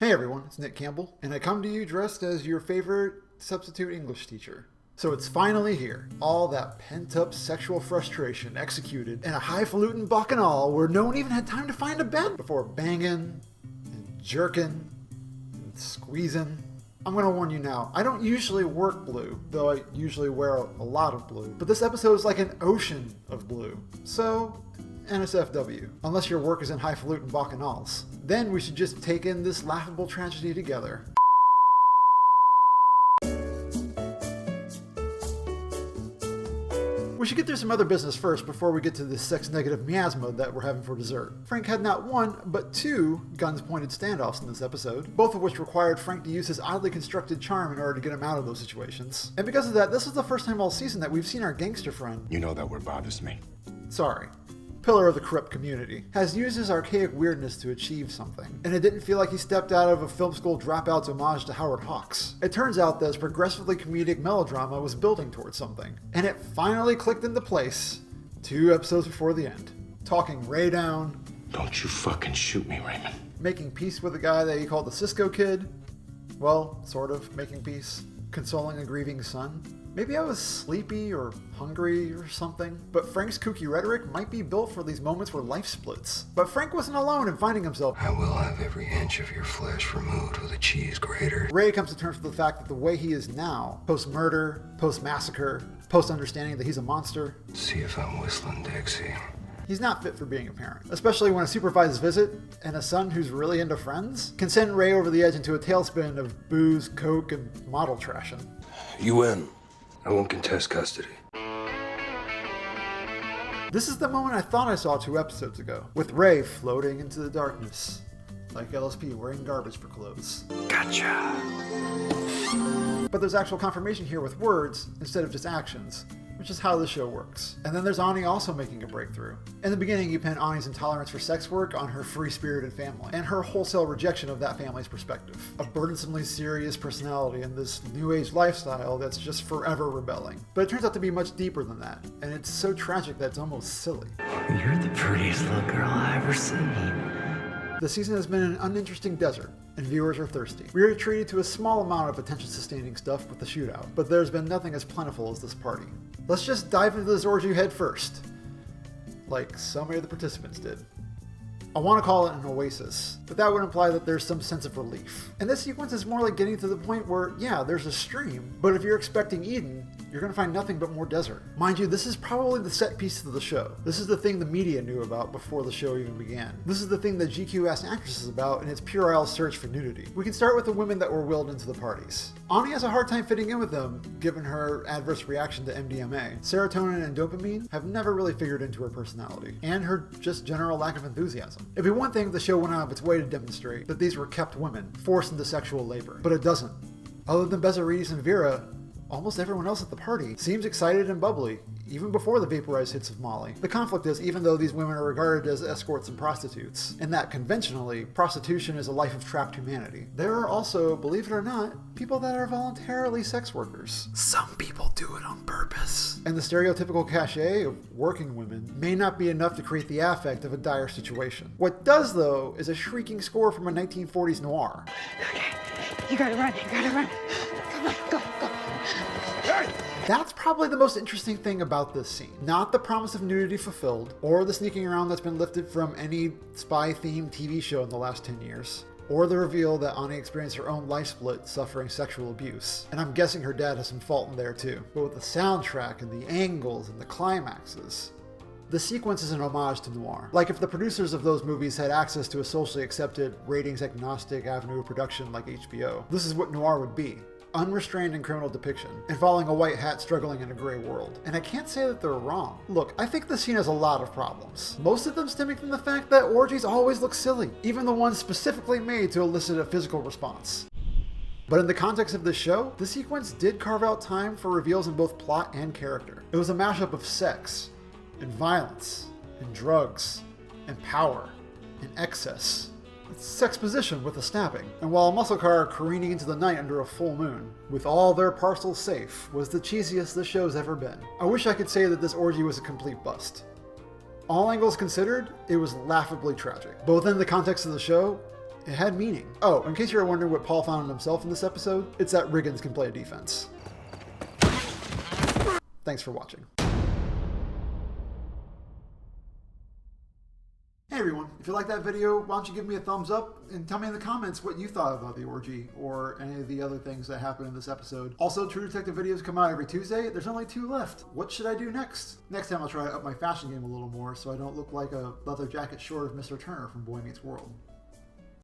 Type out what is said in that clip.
Hey everyone, it's Nick Campbell, and I come to you dressed as your favorite substitute English teacher. So it's finally here. All that pent-up sexual frustration executed in a highfalutin bacchanal where no one even had time to find a bed before banging and jerking and squeezing. I'm gonna warn you now, I don't usually work blue, though I usually wear a lot of blue, but this episode is like an ocean of blue. So, NSFW, unless your work is in highfalutin bacchanals. Then we should just take in this laughable tragedy together. We should get through some other business first before we get to this sex-negative miasma that we're having for dessert. Frank had not one, but two guns-pointed standoffs in this episode, both of which required Frank to use his oddly constructed charm in order to get him out of those situations. And because of that, this is the first time all season that we've seen our gangster friend. You know that word bothers me. Sorry. Pillar of the corrupt community, has used his archaic weirdness to achieve something, and it didn't feel like he stepped out of a film school dropout's homage to Howard Hawks. It turns out that his progressively comedic melodrama was building towards something, and it finally clicked into place 2 episodes before the end. Talking Ray down. Don't you fucking shoot me, Raymond. Making peace with a guy that he called the Cisco Kid. Well, sort of making peace. Consoling a grieving son. Maybe I was sleepy or hungry or something, but Frank's kooky rhetoric might be built for these moments where life splits. But Frank wasn't alone in finding himself. I will have every inch of your flesh removed with a cheese grater. Ray comes to terms with the fact that the way he is now, post-murder, post-massacre, post-understanding that he's a monster, See if I'm whistling Dixie. he's not fit for being a parent, especially when a supervised visit and a son who's really into Friends can send Ray over the edge into a tailspin of booze, coke, and model trashing. You win. I won't contest custody. This is the moment I thought I saw 2 episodes ago, with Ray floating into the darkness, like LSP wearing garbage for clothes. Gotcha. But there's actual confirmation here with words instead of just actions, which is how the show works. And then there's Ani also making a breakthrough. In the beginning, you pin Ani's intolerance for sex work on her free-spirited family, and her wholesale rejection of that family's perspective. A burdensomely serious personality in this new age lifestyle that's just forever rebelling. But it turns out to be much deeper than that, and it's so tragic that it's almost silly. You're the prettiest little girl I've ever seen. The season has been an uninteresting desert, and viewers are thirsty. We are treated to a small amount of attention-sustaining stuff with the shootout, but there's been nothing as plentiful as this party. Let's just dive into this orgy head first, like so many of the participants did. I want to call it an oasis, but that would imply that there's some sense of relief. And this sequence is more like getting to the point where, yeah, there's a stream, but if you're expecting Eden, you're going to find nothing but more desert. Mind you, this is probably the set piece of the show. This is the thing the media knew about before the show even began. This is the thing that GQ asked actresses about in its puerile search for nudity. We can start with the women that were willed into the parties. Ani has a hard time fitting in with them, given her adverse reaction to MDMA. Serotonin and dopamine have never really figured into her personality, and her just general lack of enthusiasm. It'd be one thing if the show went out of its way to demonstrate that these were kept women, forced into sexual labor, but it doesn't. Other than Bezaridis and Vera, almost everyone else at the party seems excited and bubbly, even before the vaporized hits of Molly. The conflict is, even though these women are regarded as escorts and prostitutes, and that conventionally, prostitution is a life of trapped humanity, there are also, believe it or not, people that are voluntarily sex workers. Some people do it on purpose. And the stereotypical cachet of working women may not be enough to create the affect of a dire situation. What does, though, is a shrieking score from a 1940s noir. Okay, you gotta run, Come on, go. That's probably the most interesting thing about this scene. Not the promise of nudity fulfilled, or the sneaking around that's been lifted from any spy-themed TV show in the last 10 years, or the reveal that Ani experienced her own life split suffering sexual abuse. And I'm guessing her dad has some fault in there too. But with the soundtrack and the angles and the climaxes, the sequence is an homage to noir. Like if the producers of those movies had access to a socially accepted, ratings-agnostic avenue of production like HBO, this is what noir would be. Unrestrained and criminal depiction, involving a white hat struggling in a gray world. And I can't say that they're wrong. Look, I think this scene has a lot of problems. Most of them stemming from the fact that orgies always look silly, even the ones specifically made to elicit a physical response. But in the context of this show, the sequence did carve out time for reveals in both plot and character. It was a mashup of sex, and violence, and drugs, and power, and excess. It's sexposition with a stabbing. And while a muscle car careening into the night under a full moon, with all their parcels safe, was the cheesiest this show's ever been. I wish I could say that this orgy was a complete bust. All angles considered, it was laughably tragic, both in the context of the show It had meaning. Oh, in case you were wondering what Paul found in himself in this episode, it's that Riggins can play defense. Thanks for watching. Hey everyone, if you like that video, why don't you give me a thumbs up and tell me in the comments what you thought about the orgy or any of the other things that happened in this episode. Also, True Detective videos come out every Tuesday. There's only 2 left. What should I do next? Next time I'll try to up my fashion game a little more so I don't look like a leather jacket short of Mr. Turner from Boy Meets World.